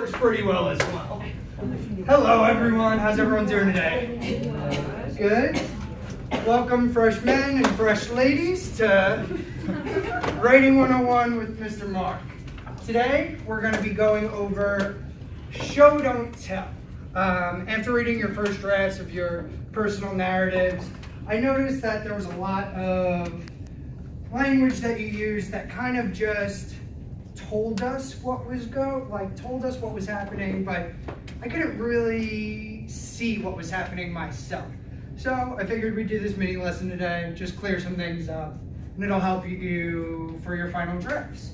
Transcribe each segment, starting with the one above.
works pretty well as well. Hello everyone, how's everyone doing today? Good. Welcome fresh men and fresh ladies to Writing 101 with Mr. Mark. Today we're going to be going over show don't tell. After reading your first drafts of your personal narratives, I noticed that there was a lot of language that you used that kind of just told us what was told us what was happening, but I couldn't really see what was happening myself. So I figured we'd do this mini lesson today, just clear some things up, and it'll help you for your final drafts.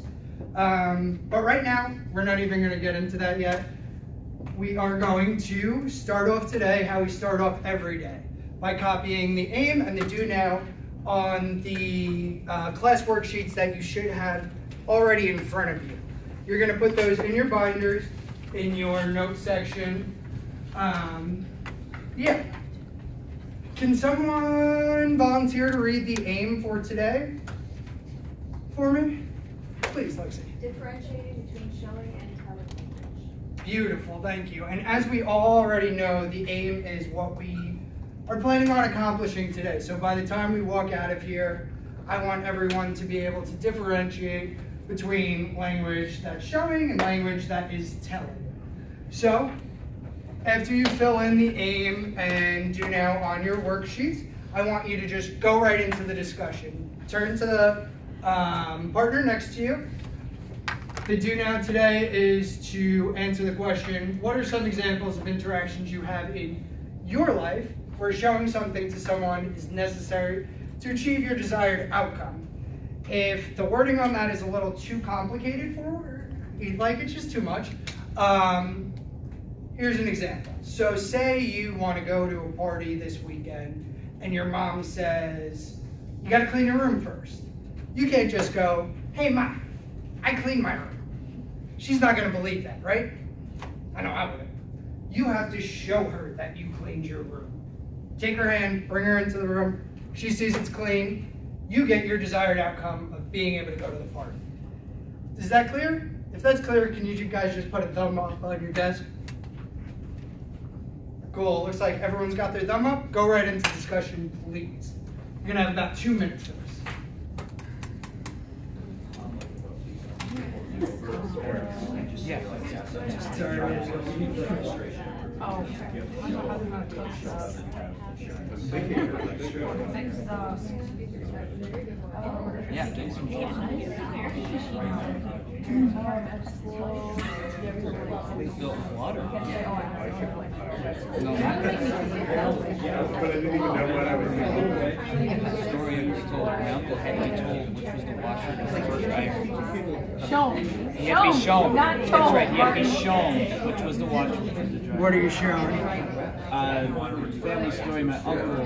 But right now, we're not even going to get into that yet. We are going to start off today how we start off every day, by copying the aim and the do now on the class worksheets that you should have already in front of you. You're going to put those in your binders, in your notes section. Yeah. Can someone volunteer to read the aim for today for me? Please, Lexi. Differentiating between showing and telling language. Beautiful, thank you. And as we all already know, the aim is what we are planning on accomplishing today. So by the time we walk out of here, I want everyone to be able to differentiate between language that's showing and language that is telling. So, after you fill in the aim and do now on your worksheets, I want you to just go right into the discussion. Turn to the partner next to you. The do now today is to answer the question, what are some examples of interactions you have in your life where showing something to someone is necessary to achieve your desired outcome? If the wording on that is a little too complicated for you, like it's just too much, here's an example. So say you want to go to a party this weekend and your mom says, you got to clean your room first. You can't just go, hey Ma, I cleaned my room. She's not going to believe that, right? I know I wouldn't. You have to show her that you cleaned your room. Take her hand, bring her into the room. She sees it's clean. You get your desired outcome of being able to go to the party. Is that clear? If that's clear, can you guys just put a thumb up on your desk? Cool, looks like everyone's got their thumb up. Go right into discussion, please. We're gonna have about 2 minutes for this. Yeah. Oh, yeah, Jason. Filled with water. No, not that. But I didn't even know what I was doing. The story I was told, my uncle had me told which was the washer and the dryer. Shown. He had to be shown. Not told. That's right, he had to be shown which was the washer and the dryer. What are you showing? Family story, my uncle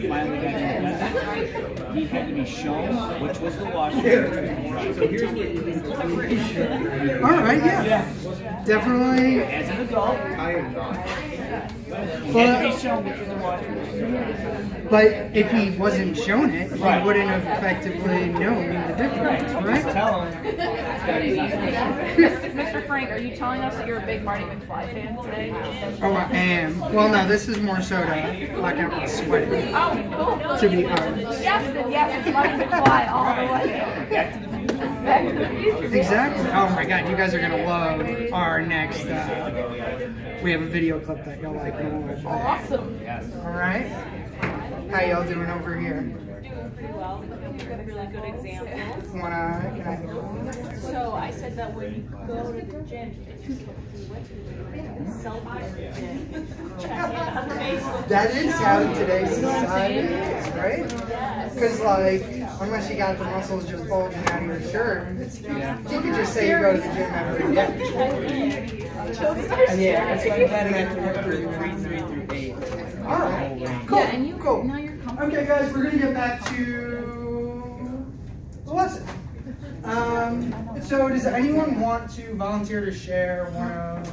finally got independent. He had to be shown which was the washer. So here's what you think. All right, yeah. Definitely. As an adult, I am not. he had to be shown which was the washer. But if he wasn't shown it, he Right. wouldn't have effectively known the difference, right? Tell him. Mr. Frank, are you telling us that you're a big Marty McFly fan today? Oh, I am. Well, no, this is more so to black out my sweat, Oh, cool. to be honest. Yes, then yes, it's Marty McFly all the way. Back to the future. Back to the future. Exactly. Oh my God, you guys are gonna love our next. We have a video clip that you'll like. Awesome. Yes. All right. How y'all doing over here? Doing pretty well. We've got really good examples. Can I? So I said that when you go to the gym, it's just selfie of the gym. Check in on Facebook. That is how today's society is, right? Yes. Because like, unless you got the muscles just bulging out of your shirt, you could just say you go to the gym every day. And yeah, So I'm planning on work through 3 through 8. all right, cool, Yeah, and you cool. now you're comfortable. Okay, guys, we're gonna get back to the lesson. So does anyone want to volunteer to share one of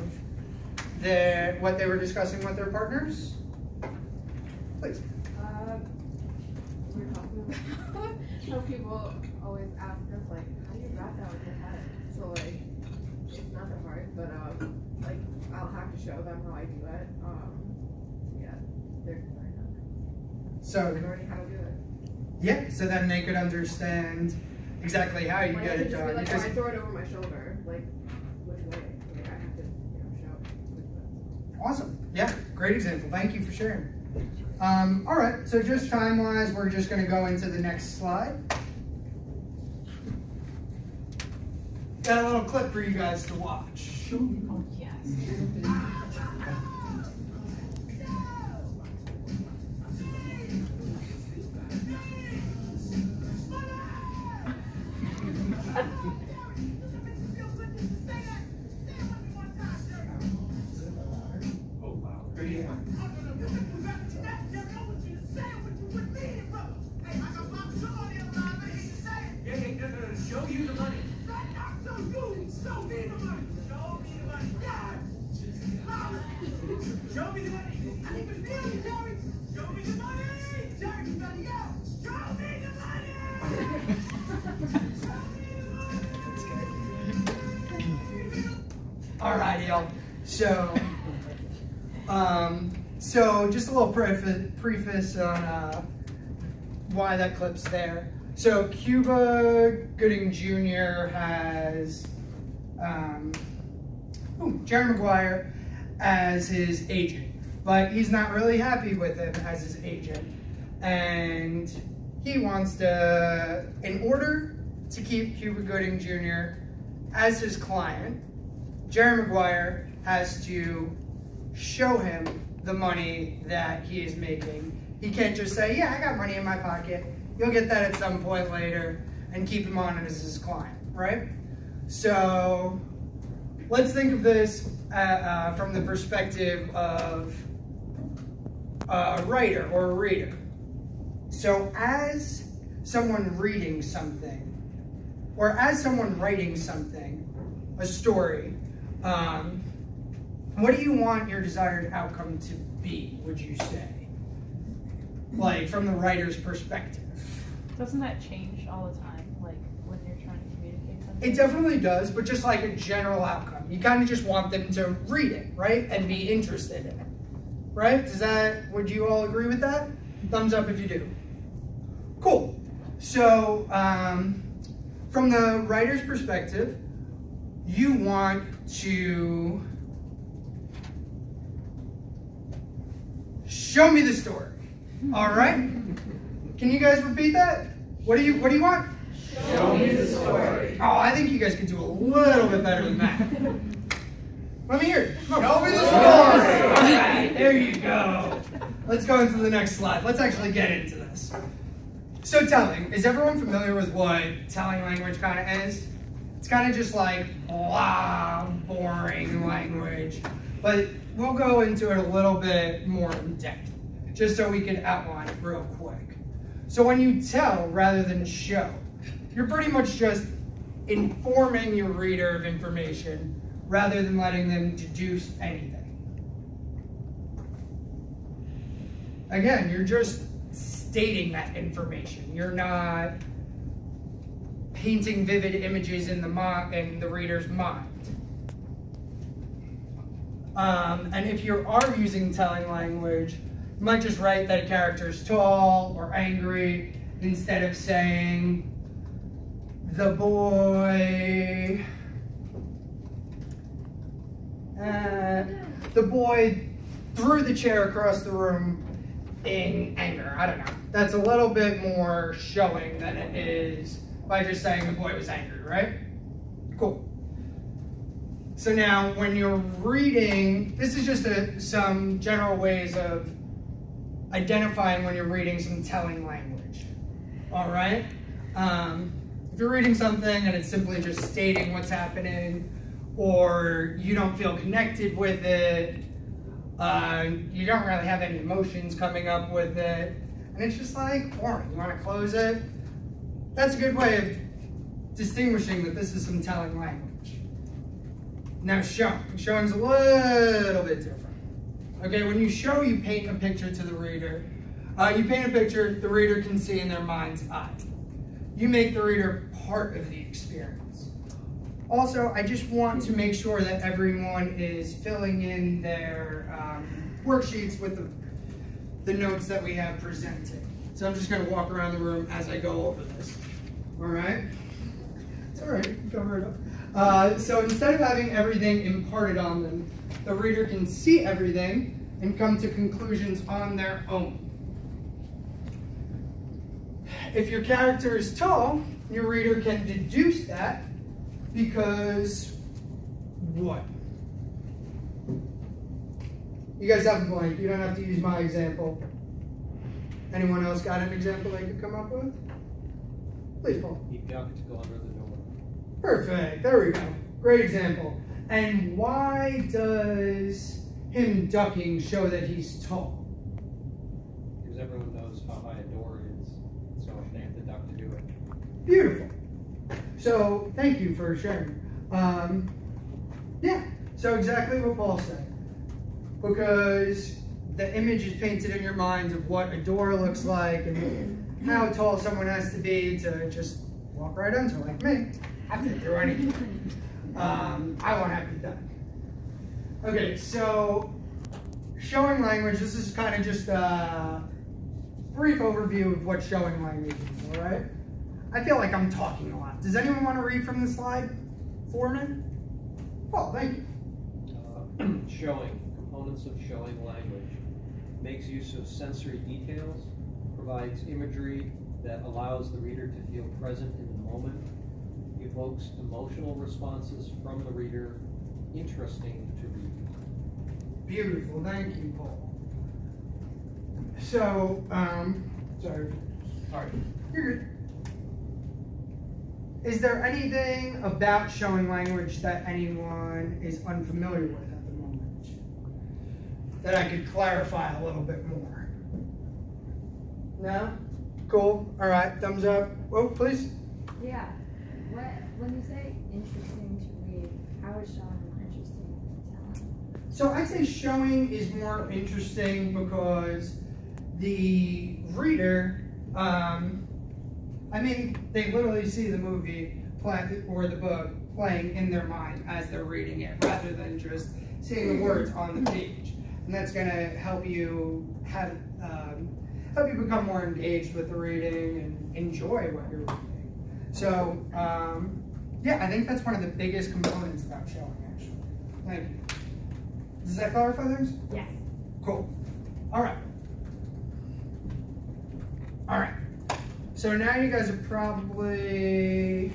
what they were discussing with their partners? Please. We're talking about how people always ask us, like, how do you wrap that with your head? So, like, it's not that hard. but like I'll have to show them how I do it. Yeah, they're So learning how to do it. yeah, so then they could understand exactly how you Like, get I it could just be done. like, Because I throw it over my shoulder, like which way? Like I have to, show. awesome. Yeah, great example. Thank you for sharing. All right, so just time-wise, we're just going to go into the next slide. Got a little clip for you guys to watch. Oh, yes. Show you the money. Show me the money. Show me the money. All right, y'all. So just a little preface on why that clip's there. So Cuba Gooding Jr. has Jerry Maguire as his agent, but he's not really happy with him as his agent, and he wants to, in order to keep Cuba Gooding Jr. as his client, Jerry Maguire has to show him the money that he is making. He can't just say, yeah, I got money in my pocket. You'll get that at some point later, and keep him on as his client, right? So let's think of this from the perspective of a writer or a reader. So as someone reading something, or as someone writing something, a story, what do you want your desired outcome to be, would you say? Like, from the writer's perspective. Doesn't that change all the time, like when you're trying to communicate something? It definitely does, but just like a general outcome. You kind of just want them to read it, right? And be interested in it, right? Would you all agree with that? Thumbs up if you do. Cool. So, from the writer's perspective, you want to show me the story. All right? Can you guys repeat that? What do you want? Show me the story. Oh, I think you guys could do a little bit better than that. Let me hear it. Show me the story. All right, there you go. Let's go into the next slide. Let's actually get into this. So telling, is everyone familiar with what telling language kind of is? It's kind of just like blah, boring language. But we'll go into it a little bit more in depth, just so we can outline it real quick. So when you tell rather than show, you're pretty much just informing your reader of information rather than letting them deduce anything. Again, you're just stating that information. You're not painting vivid images in the reader's mind. And if you are using telling language, you might just write that a character is tall or angry instead of saying, the boy threw the chair across the room in anger. I don't know. That's a little bit more showing than it is by just saying the boy was angry, right? Cool. So now when you're reading, this is just some general ways of identifying when you're reading some telling language. All right? If you're reading something and it's simply just stating what's happening, or you don't feel connected with it, you don't really have any emotions coming up with it, and it's just like boring, you want to close it, that's a good way of distinguishing that this is some telling language. Now showing's a little bit different. Okay, when you show, you paint a picture to the reader. You paint a picture the reader can see in their mind's eye. You make the reader part of the experience. Also, I just want to make sure that everyone is filling in their worksheets with the notes that we have presented. So I'm just going to walk around the room as I go over this. All right? It's all right, you can cover it up. So instead of having everything imparted on them, the reader can see everything and come to conclusions on their own. If your character is tall, your reader can deduce that because what? You guys have a blank. You don't have to use my example. Anyone else got an example they could come up with? Please, Paul. He ducked to go under the door. Perfect. There we go. Great example. And why does him ducking show that he's tall? Because everyone knows how high a door is, so they have to duck to do it. Beautiful. So thank you for sharing. Yeah, so exactly what Paul said. Because the image is painted in your mind of what a door looks like and how tall someone has to be to just walk right into, like me. I fit through anything. I won't have to duck. Okay, so showing language, this is kind of just a brief overview of what showing language is, all right? I feel like I'm talking a lot. Does anyone want to read from the slide for me? Oh, thank you. Showing, components of showing language. Makes use of sensory details, provides imagery that allows the reader to feel present in the moment, evokes emotional responses from the reader, interesting to read. Beautiful, thank you, Paul. So, sorry, you're good. Is there anything about showing language that anyone is unfamiliar with at the moment that I could clarify a little bit more? No? Cool. All right. Thumbs up. Whoa, please. Yeah. When you say interesting to read, how is showing more interesting than telling? So I'd say showing is more interesting because the reader, I mean, they literally see the movie or the book playing in their mind as they're reading it, rather than just seeing the words on the page. And that's going to help you have help you become more engaged with the reading and enjoy what you're reading. So, yeah, I think that's one of the biggest components about showing, actually. Thank you. Does that clarify things? Yes. Cool. All right. All right. So now you guys are probably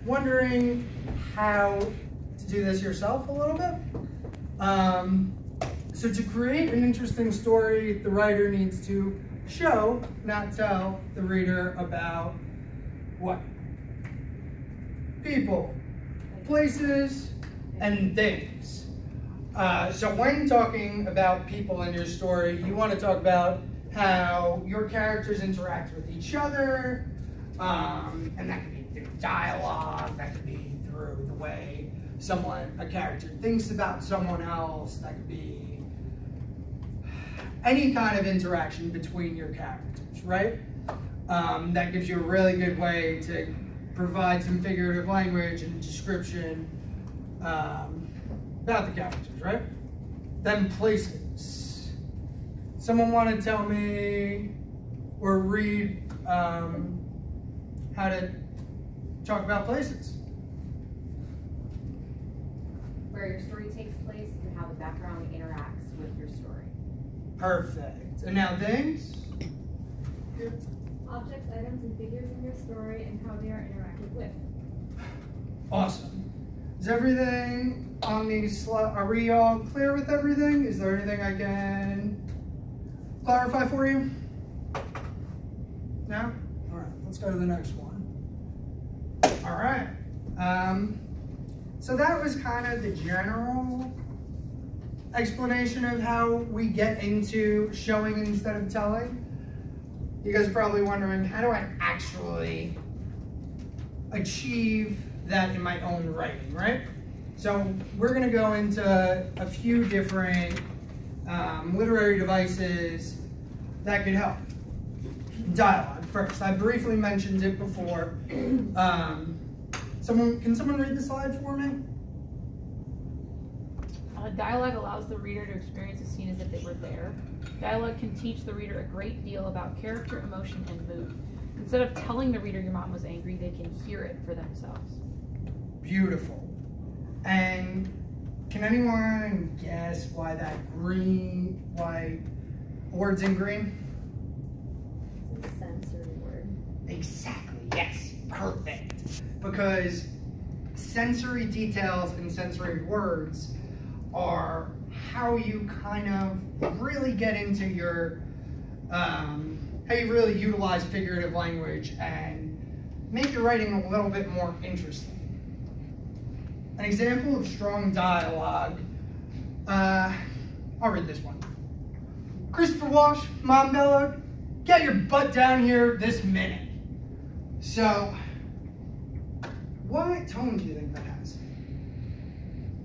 wondering how to do this yourself a little bit. So to create an interesting story, the writer needs to show, not tell, the reader about what? People, places, and things. So when talking about people in your story, you want to talk about how your characters interact with each other, and that could be through dialogue, that could be through the way a character thinks about someone else, that could be any kind of interaction between your characters, right? That gives you a really good way to provide some figurative language and description about the characters, right? Then places. Someone want to tell me or read how to talk about places? Where your story takes place and how the background interacts with your story. Perfect. And now things? Yeah. Objects, items, and figures in your story and how they are interacted with. Awesome. Is everything on these slides, are we all clear with everything? Is there anything I can clarify for you? No? All right, let's go to the next one. All right. So that was kind of the general explanation of how we get into showing instead of telling. You guys are probably wondering, how do I actually achieve that in my own writing, right? So we're gonna go into a few different literary devices that could help. Dialogue first. I briefly mentioned it before. Can someone read the slide for me? Dialogue allows the reader to experience a scene as if they were there. Dialogue can teach the reader a great deal about character, emotion, and mood. Instead of telling the reader your mom was angry, they can hear it for themselves. Beautiful. And can anyone guess why why words in green? It's a sensory word. Exactly, yes, perfect. Because sensory details and sensory words are how you kind of really get into your, how you really utilize figurative language and make your writing a little bit more interesting. An example of strong dialogue, I'll read this one. Christopher Walsh, Mom bellowed, get your butt down here this minute. So, what tone do you think that has?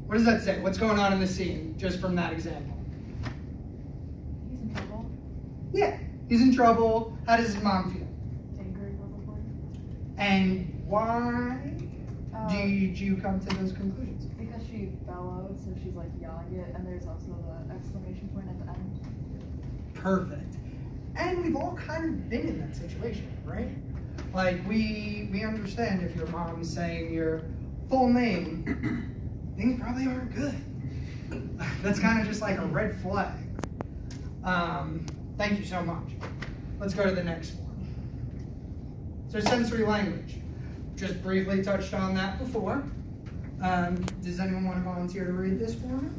What does that say? What's going on in the scene, just from that example? He's in trouble. Yeah, he's in trouble. How does his mom feel? Angry, probably. And why did you come to those conclusions? Because she bellowed, so she's like yelling it, and there's also the exclamation point at the end. Perfect. And we've all kind of been in that situation, right? Like, we understand if your mom's saying your full name, things probably aren't good. That's kind of just like a red flag. Thank you so much. Let's go to the next one. So sensory language. Just briefly touched on that before. Does anyone want to volunteer to read this for me?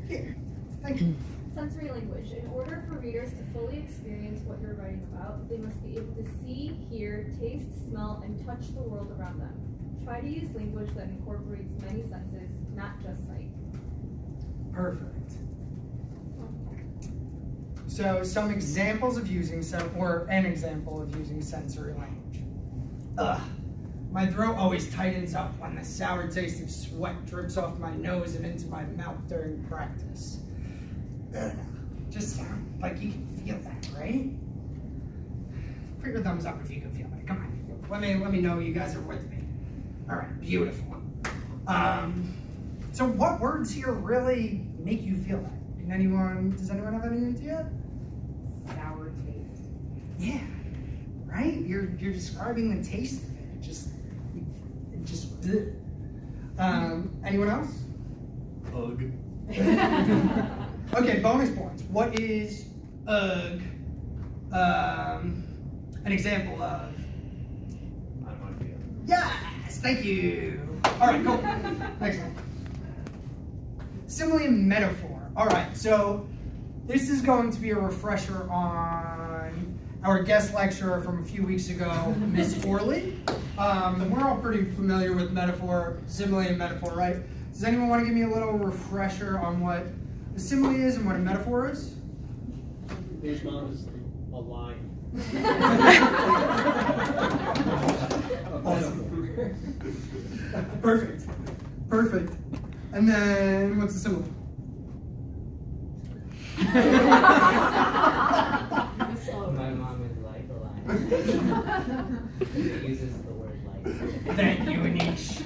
Here. Thank you. Sensory language. In order for readers to fully experience what you're writing about, they must be able to see, hear, taste, smell, and touch the world around them. Try to use language that incorporates many senses, not just sight. Perfect. So some examples of using an example of using sensory language. Ugh. My throat always tightens up when the sour taste of sweat drips off my nose and into my mouth during practice. Ugh. Just sound like you can feel that, right? Put your thumbs up if you can feel that. Come on. Let me know you guys are with me. All right, beautiful. So what words here really make you feel that? Does anyone have any idea? Sour taste. Yeah, right? You're describing the taste of it. It just ugh. Anyone else? Ugh. Okay, bonus points. What is ugh an example of? Yes, thank you. All right, cool. Next one. Simile and metaphor. All right, so this is going to be a refresher on our guest lecturer from a few weeks ago, Miss Orley. We're all pretty familiar with metaphor, simile and metaphor, right? Does anyone want to give me a little refresher on what a simile is and what a metaphor is? His mom is a lie. Awesome. Perfect. Perfect. And then what's the simile? My mom is like a lie. She uses the word like. Thank you, Anish.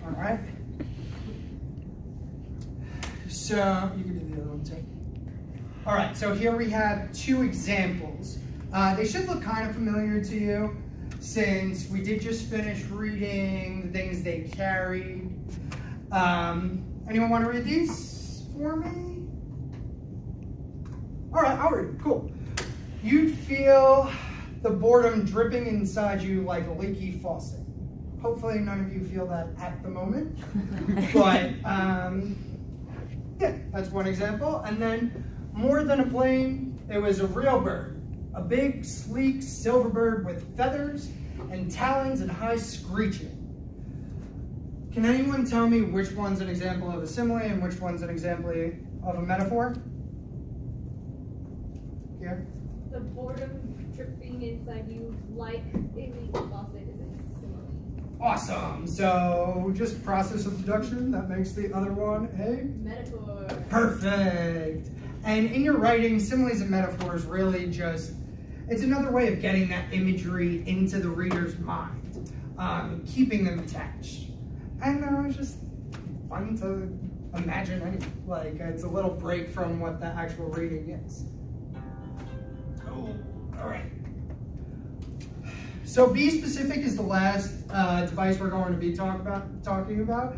All right. So you can do the other one too. All right. So here we have two examples. They should look kind of familiar to you, since we did just finish reading the things they carried. Anyone want to read these for me? All right, I'll read. Cool. You'd feel the boredom dripping inside you like a leaky faucet. Hopefully none of you feel that at the moment. But yeah, that's one example. And then more than a plane, it was a real bird. A big, sleek silver bird with feathers and talons and high screeching. Can anyone tell me which one's an example of a simile and which one's an example of a metaphor? Yeah. The boredom dripping inside you like a leaky faucet is a simile. Awesome. So just process of deduction, that makes the other one a metaphor. Perfect. And in your writing, similes and metaphors really just, it's another way of getting that imagery into the reader's mind. keeping them attached. And it was just fun to imagine anyway. Like, it's a little break from what the actual reading is. Oh, all right. So Be Specific is the last device we're going to be talking about.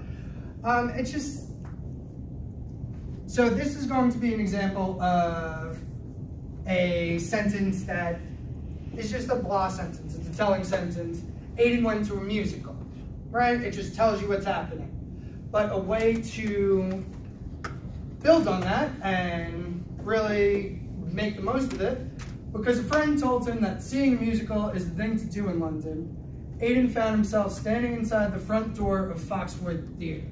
It's just, so this is going to be an example of a sentence that is just a blah sentence. It's a telling sentence. Aiden went to a musical, right? It just tells you what's happening. But a way to build on that and really make the most of it, because a friend told him that seeing a musical is the thing to do in London, Aiden found himself standing inside the front door of Foxwood Theatre.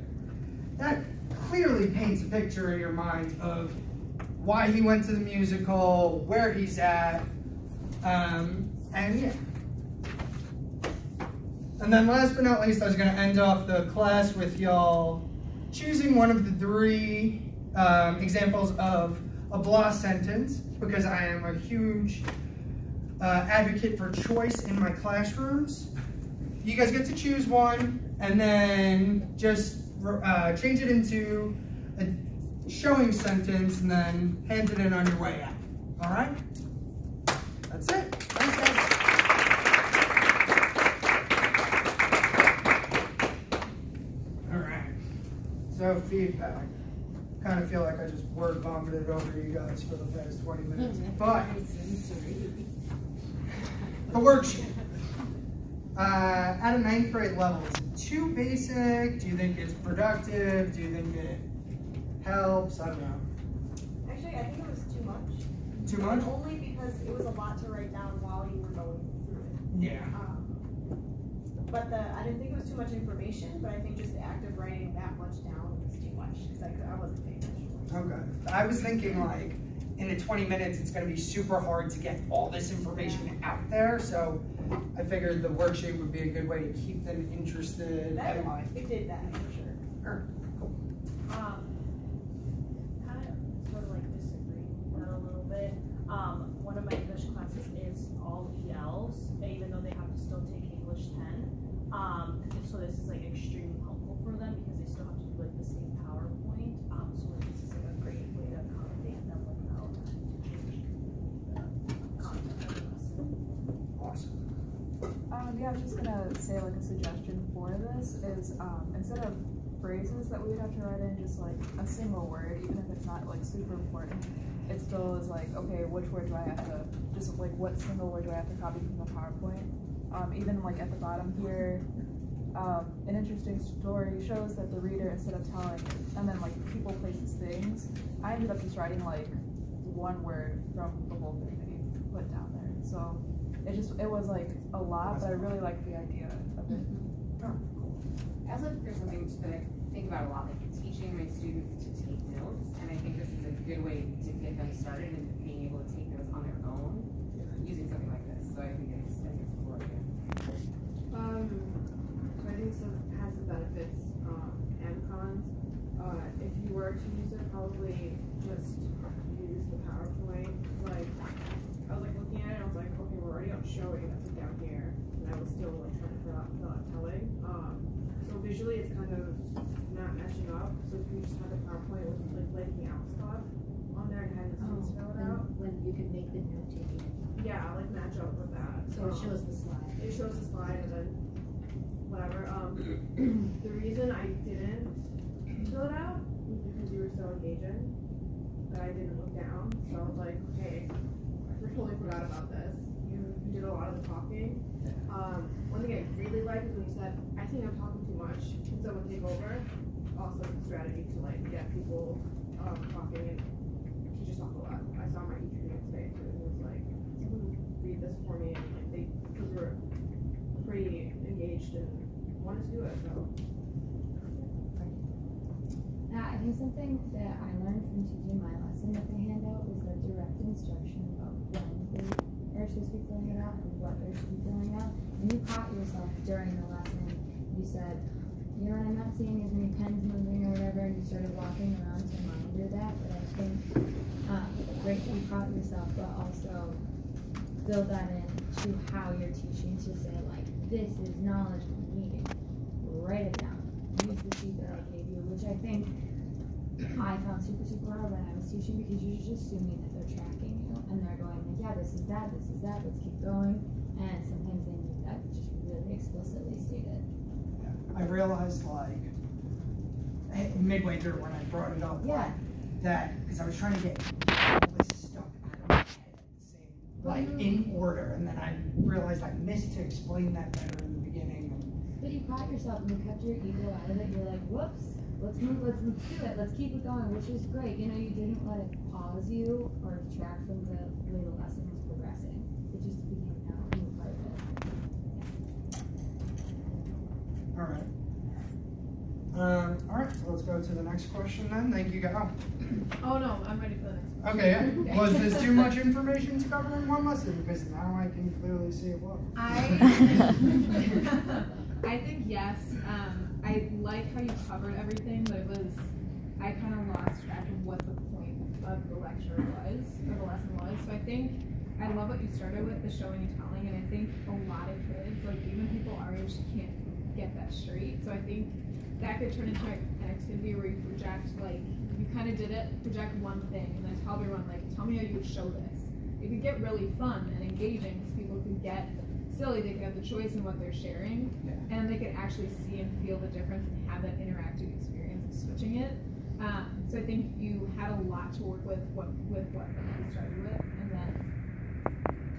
That clearly paints a picture in your mind of why he went to the musical, where he's at, and yeah. And then last but not least, I was going to end off the class with y'all choosing one of the 3 examples of a blah sentence, because I am a huge advocate for choice in my classrooms. You guys get to choose one, and then just change it into a showing sentence, and then hand it in on your way out. All right? That's it. Thanks, guys. All right. So feedback. Kind of feel like I just word vomited over you guys for the past 20 minutes. But the worksheet. At a 9th grade level, is it too basic? Do you think it's productive? Do you think it helps? I don't know. Actually, I think it was too much. Too much? Only because it was a lot to write down while you were going through it. Yeah. But I didn't think it was too much information, but I think just the act of writing that much down was too much, because I wasn't paying attention. Okay. I was thinking like, in the 20 minutes, it's going to be super hard to get all this information out there, so I figured the worksheet would be a good way to keep them interested. It did that, for sure. Sure. Cool. Kind of sort of like disagree with that a little bit. One of my English classes is all ELs, even though they have to still take English 10. So this is like extremely helpful for them because they still have to do like the same PowerPoint. So this is like a great way to accommodate them without changing the content of the lesson. Awesome. Yeah, I was just gonna say like a suggestion for this is instead of phrases that we would have to write in just like a single word, even if it's not like super important, it still is like, okay, which word do I have to, just like what single word do I have to copy from the PowerPoint? Even like at the bottom here, an interesting story shows that the reader, instead of telling, and then like people, places, things, I ended up just writing like one word from the whole thing that he put down there. So it was like a lot, but I really liked the idea of it. I also think there's something that I think about a lot, like teaching my students to take notes, and I think this is a good way to get them started in being able to take notes on their own using something like this. So I think it's cool idea. So I think it has the benefits and cons. If you were to use it, probably just use the PowerPoint. Like, I was like looking at it, I was like, okay, we're already on showing, that's like down here, and I was still like trying to fill out telling. So visually, it's kind of not matching up. So if you just have the PowerPoint with like blanking out stuff on there and having the students fill it out, when you could make the note taking. yeah, like match up with that. So it shows the slide. It shows the slide and then whatever. The reason I didn't fill it out was because you were so engaging that I didn't look down. So I was like, okay, I totally forgot about this. You did a lot of the talking. One thing I really liked is when you said, I think I'm talking too much. Can someone take over? Also a strategy to like get people talking, and teachers talk a lot. I saw my teacher today too. It was like, someone read this for me, and like they were pretty engaged and wanted to do it. So I think something that I learned from teaching my lesson that they hand out was the direct instruction of when they are supposed to be filling it out and what they should be filling out. And you caught yourself during the lesson. You said, you know what, I'm not seeing as many pens moving or whatever, and you started walking around to monitor that. But I think great that you caught yourself, but also build that in to how you're teaching to say like, this is knowledge, meeting. Write it down. Use the sheet that I gave you, which I think I found super, super hard when I was teaching because you're just assuming that they're tracking you and they're going like, yeah, this is that, let's keep going. And sometimes they need that just really explicitly stated. I realized like midway through when I brought it up, that because I was trying to get all this stuff out of my head at the same, like in order, and then I realized I missed to explain that better in the beginning. But you caught yourself and you kept your ego out of it. You're like, whoops, let's move, let's do it, let's keep it going, which is great. You know, you didn't let it pause you or detract from the way the lesson was progressing. It just became now a new part of it. All right. All right, so let's go to the next question then. Thank you, guys. Oh no, I'm ready for the next question. Okay, yeah. Was this too much information to cover in one lesson? Because now I can clearly see it was. I think yes. I like how you covered everything, but I kind of lost track of what the point of the lecture was, or the lesson was. So I think, I love what you started with, the showing and telling, and I think a lot of kids, like even people our age, can't get that straight. So I think that could turn into an activity where you project, like, you kind of did it, project one thing, and then tell everyone, like, tell me how you would show this. It could get really fun and engaging because people could get silly, they could have the choice in what they're sharing, and they could actually see and feel the difference and have that interactive experience of switching it. So I think you had a lot to work with what you started with, and then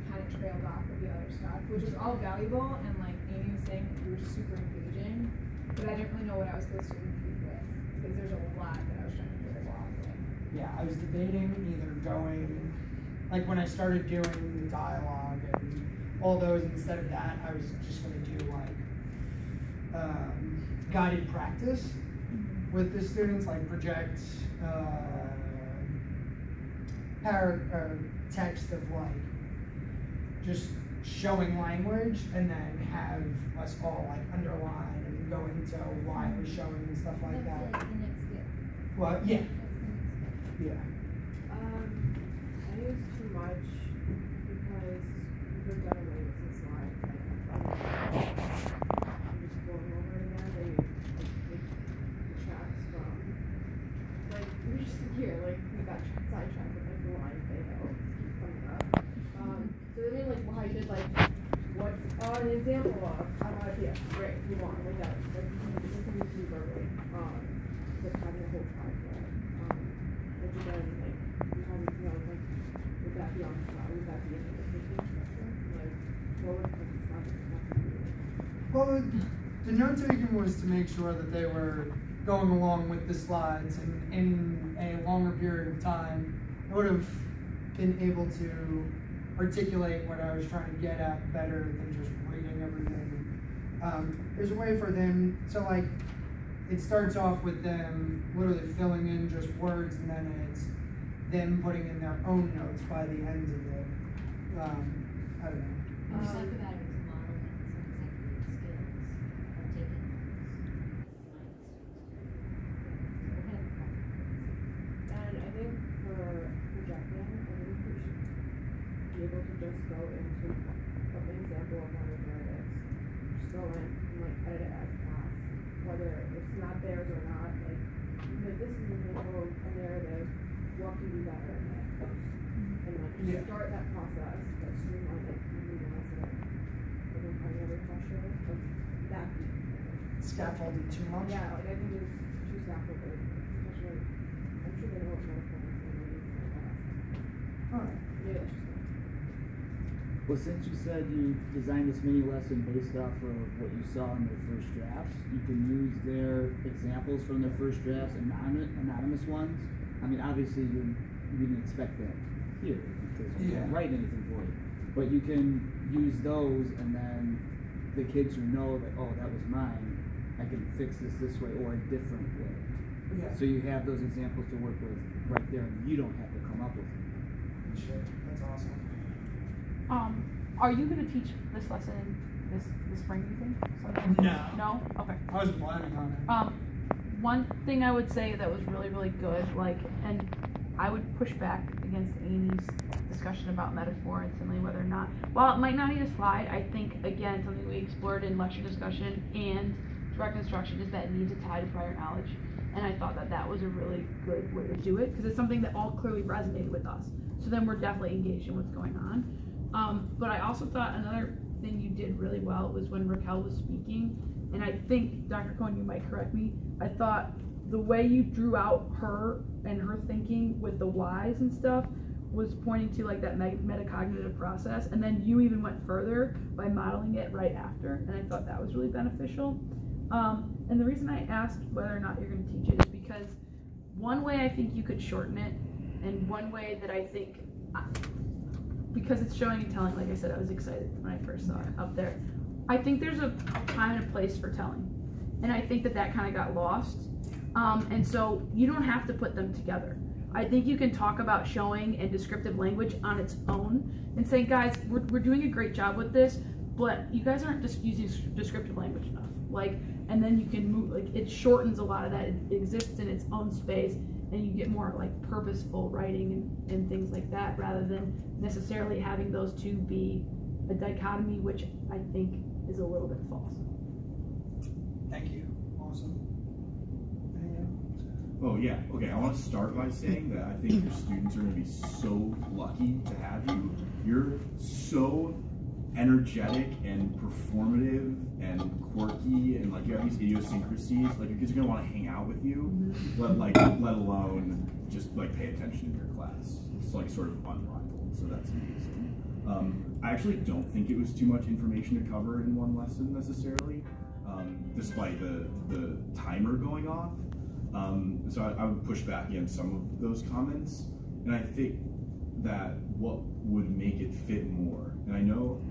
kind of trailed off with the other stuff, which is all valuable, and like Amy was saying, you were super engaging, but I didn't really know what I was supposed to improve with, because there's a lot that I was trying to get along with. Yeah, I was debating either going, like when I started doing the dialogue and all those, instead of that, I was just going to do like guided practice with the students, like project text of like just showing language, and then have us all like underline and go into why we're showing and stuff like that. Well, yeah. Yeah. I think it's too much because we've done it right since live. I'm just going over it again. They tracks from like we're just here, like we got sidetracked with like the line they know keep coming up. So they mean like well how you did like what's an example of yeah, great, you want like that. Like this can be too verbally. Like having a whole time there. But then like you have you know like would that be on would that be in the thinking structure? Like what would it's not Well, the note taking was to make sure that they were going along with the slides, and in a longer period of time, I would have been able to articulate what I was trying to get at better than just reading everything. There's a way for them to like, it starts off with them literally filling in just words, and then it's them putting in their own notes by the end of it. I don't know. Talk about it as a model and some executive skills of taking And I think for projecting, I think we should be able to just go into an example of one of the narratives. Just go in and like edit it as class. Whether it's not theirs or not, like this is an example of a narrative, what can be better in it? And like start that process, like streamline it, maybe once and then find another question. Like that Scaffolded too much? Yeah, like I think it's too scaffolded. Especially I'm sure they know what metaphors and like that. Alright. Yeah, Well, since you said you designed this mini lesson based off of what you saw in their first drafts, you can use their examples from their first drafts, anonymous ones. I mean, obviously you didn't expect that here because you can't write anything for you. But you can use those, and then the kids who know that, oh, that was mine, I can fix this way or a different way. Yeah. So you have those examples to work with right there, and you don't have to come up with them. Sure, that's awesome. Are you going to teach this lesson this spring, you think? No. No? Okay. I wasn't planning on it. One thing I would say that was really, really good, like, and I would push back against Amy's discussion about metaphor and simile, whether or not, while it might not need a slide, I think, again, something we explored in lecture discussion and direct instruction is that need to tie to prior knowledge. And I thought that that was a really good way to do it, because it's something that all clearly resonated with us. So then we're definitely engaged in what's going on. But I also thought another thing you did really well was when Raquel was speaking, and I think, Dr. Cohen, you might correct me, I thought the way you drew out her and her thinking with the whys and stuff was pointing to like that metacognitive process, and then you even went further by modeling it right after, and I thought that was really beneficial. And the reason I asked whether or not you're going to teach it is because one way I think you could shorten it, and one way that I think, because it's showing and telling, like I said, I was excited when I first saw it up there. I think there's a time and a place for telling, and I think that that kind of got lost. And so you don't have to put them together. I think you can talk about showing and descriptive language on its own and say, guys, we're doing a great job with this, but you guys aren't just using descriptive language enough. Like, and then you can move, like, it shortens a lot of that. It exists in its own space, and you get more like purposeful writing and things like that, rather than necessarily having those two be a dichotomy, which I think is a little bit false. Thank you. Awesome. Oh yeah, okay, I want to start by saying that I think your students are going to be so lucky to have you. You're so energetic and performative and quirky, and like you have these idiosyncrasies. Like your kids are going to want to hang out with you, but like let alone just like pay attention in your class. It's like sort of unrivaled, so that's amazing. I actually don't think it was too much information to cover in one lesson necessarily, despite the timer going off. So I would push back against some of those comments, and I think that what would make it fit more, and I know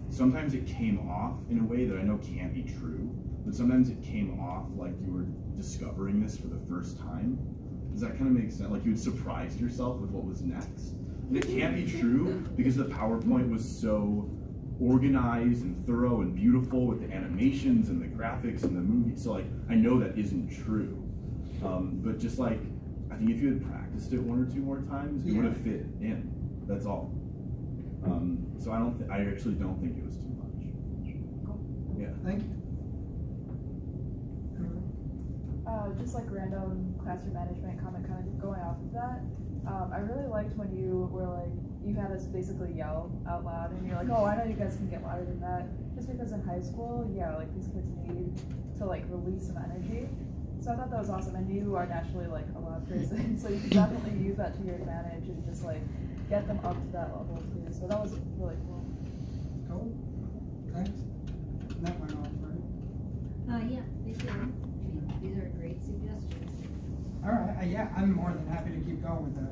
sometimes it came off in a way that I know can't be true, but sometimes it came off like you were discovering this for the first time. Does that kind of make sense? Like you had surprised yourself with what was next? And it can't be true because the PowerPoint was so organized and thorough and beautiful with the animations and the graphics and the movie. So like, I know that isn't true. But just like, I think if you had practiced it one or two more times, it would have fit in. That's all. So I actually don't think it was too much. Cool. Yeah. Thank you. Just like random classroom management comment, kind of going off of that. I really liked when you were like, you had us basically yell out loud, and you're like, oh, I know you guys can get louder than that. Just because in high school, yeah, like these kids need to like release some energy. So I thought that was awesome, and you are naturally like a loud person, so you can definitely use that to your advantage and just like get them up to that level too. So that was really cool. Cool. Thanks. And that went on, right? Yeah, they do. I mean, these are great suggestions. All right. Yeah, I'm more than happy to keep going with that.